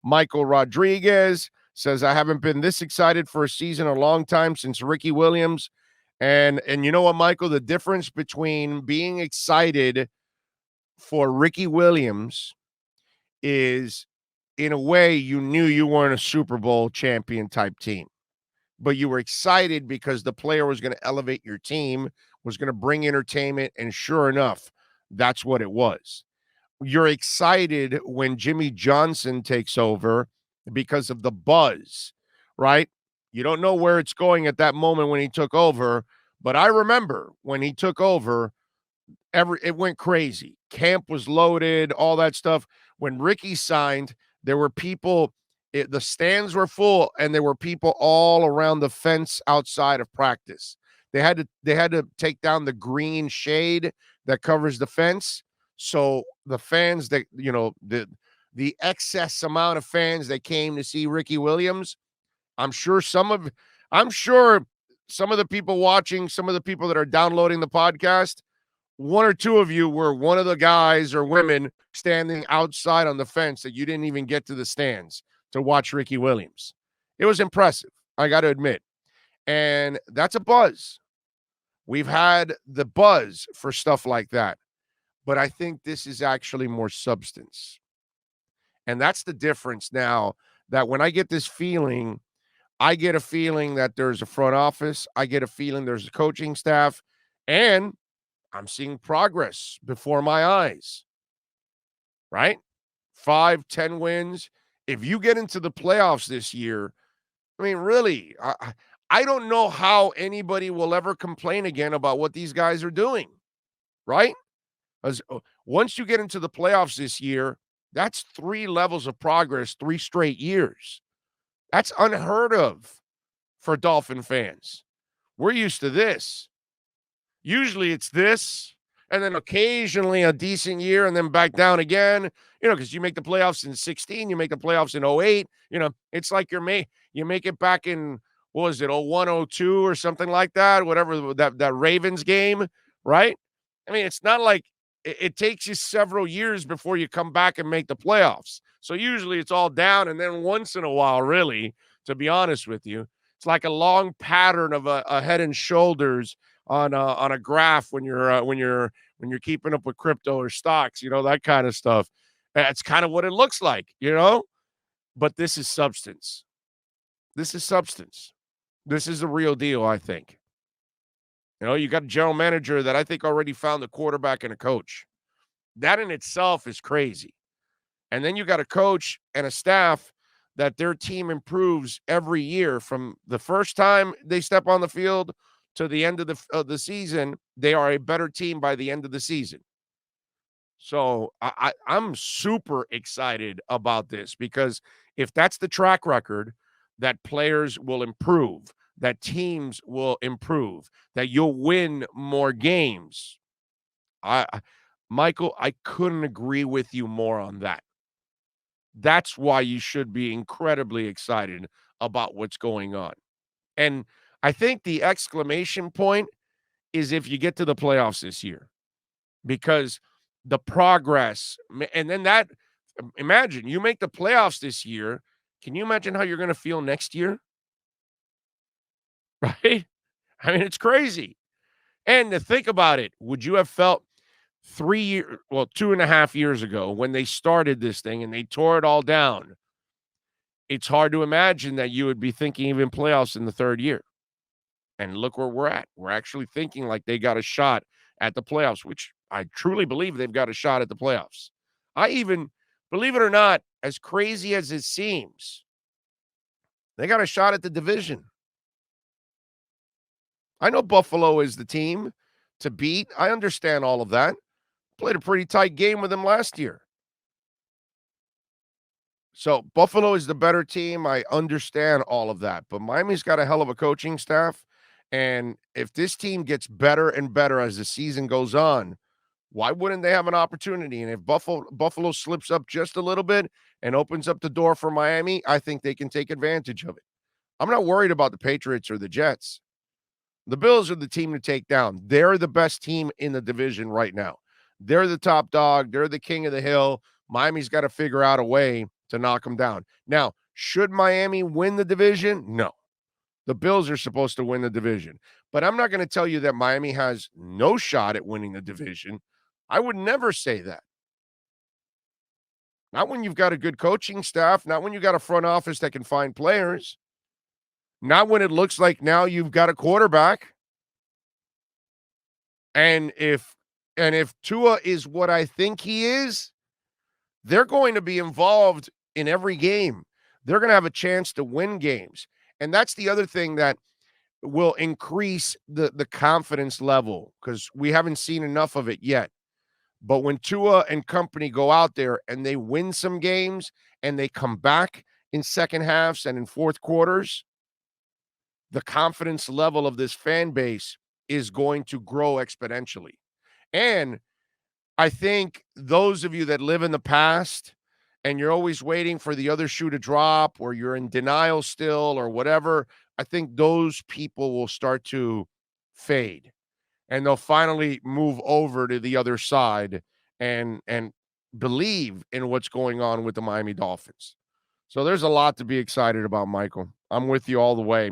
Michael Rodriguez says, I haven't been this excited for a season in a long time since Ricky Williams. And you know what, Michael? The difference between being excited for Ricky Williams is, in a way, you knew you weren't a Super Bowl champion type team, but you were excited because the player was going to elevate your team, was going to bring entertainment, and sure enough, that's what it was. You're excited when Jimmy Johnson takes over because of the buzz, right? You don't know where it's going at that moment when he took over, but I remember when he took over, it went crazy. Camp was loaded, all that stuff. When Ricky signed, there were people, the stands were full, and there were people all around the fence outside of practice. They had to take down the green shade that covers the fence. So the fans that, the excess amount of fans that came to see Ricky Williams, I'm sure I'm sure some of the people watching, some of the people that are downloading the podcast, one or two of you were one of the guys or women standing outside on the fence that you didn't even get to the stands to watch Ricky Williams. It was impressive, I got to admit. And that's a buzz. We've had the buzz for stuff like that. But I think this is actually more substance. And that's the difference now, that when I get this feeling, I get a feeling that there's a front office. I get a feeling there's a coaching staff. And I'm seeing progress before my eyes, right? 5-10 wins. If you get into the playoffs this year, I mean, really, I don't know how anybody will ever complain again about what these guys are doing, right? Because once you get into the playoffs this year, that's 3 levels of progress, 3 straight years. That's unheard of for Dolphin fans. We're used to this. Usually it's this, and then occasionally a decent year, and then back down again, because you make the playoffs in 16, you make the playoffs in 08. It's like you make it back in, what was it, 01, 02 or something like that, whatever, that Ravens game, right? I mean, it's not like it takes you several years before you come back and make the playoffs. So usually it's all down, and then once in a while, really, to be honest with you, it's like a long pattern of a head and shoulders on a graph when you're keeping up with crypto or stocks, that kind of stuff. That's kind of what it looks like, But this is substance. This is substance. This is the real deal, I think. You got a general manager that I think already found the quarterback and a coach. That in itself is crazy. And then you got a coach and a staff that their team improves every year from the first time they step on the field to the end of the season. They are a better team by the end of the season. So I'm super excited about this, because if that's the track record, that players will improve, that teams will improve, that you'll win more games. Michael, I couldn't agree with you more on that. That's why you should be incredibly excited about what's going on. And I think the exclamation point is if you get to the playoffs this year, because the progress, and then imagine you make the playoffs this year. Can you imagine how you're going to feel next year? Right? I mean, it's crazy. And to think about it, would you have felt 2.5 years ago when they started this thing and they tore it all down? It's hard to imagine that you would be thinking even playoffs in the third year. And look where we're at. We're actually thinking like they got a shot at the playoffs, which I truly believe they've got a shot at the playoffs. I even, believe it or not, as crazy as it seems, they got a shot at the division. I know Buffalo is the team to beat. I understand all of that. Played a pretty tight game with them last year. So Buffalo is the better team. I understand all of that. But Miami's got a hell of a coaching staff. And if this team gets better and better as the season goes on, why wouldn't they have an opportunity? And if Buffalo slips up just a little bit and opens up the door for Miami, I think they can take advantage of it. I'm not worried about the Patriots or the Jets. The Bills are the team to take down. They're the best team in the division right now. They're the top dog. They're the king of the hill. Miami's got to figure out a way to knock them down. Now, should Miami win the division? No. The Bills are supposed to win the division. But I'm not going to tell you that Miami has no shot at winning the division. I would never say that. Not when you've got a good coaching staff, not when you've got a front office that can find players, not when it looks like now you've got a quarterback. And if Tua is what I think he is, they're going to be involved in every game. They're going to have a chance to win games. And that's the other thing that will increase the confidence level, because we haven't seen enough of it yet. But when Tua and company go out there and they win some games and they come back in second halves and in fourth quarters, the confidence level of this fan base is going to grow exponentially. And I think those of you that live in the past and you're always waiting for the other shoe to drop, or you're in denial still or whatever, I think those people will start to fade and they'll finally move over to the other side and believe in what's going on with the Miami Dolphins. So there's a lot to be excited about, Michael. I'm with you all the way.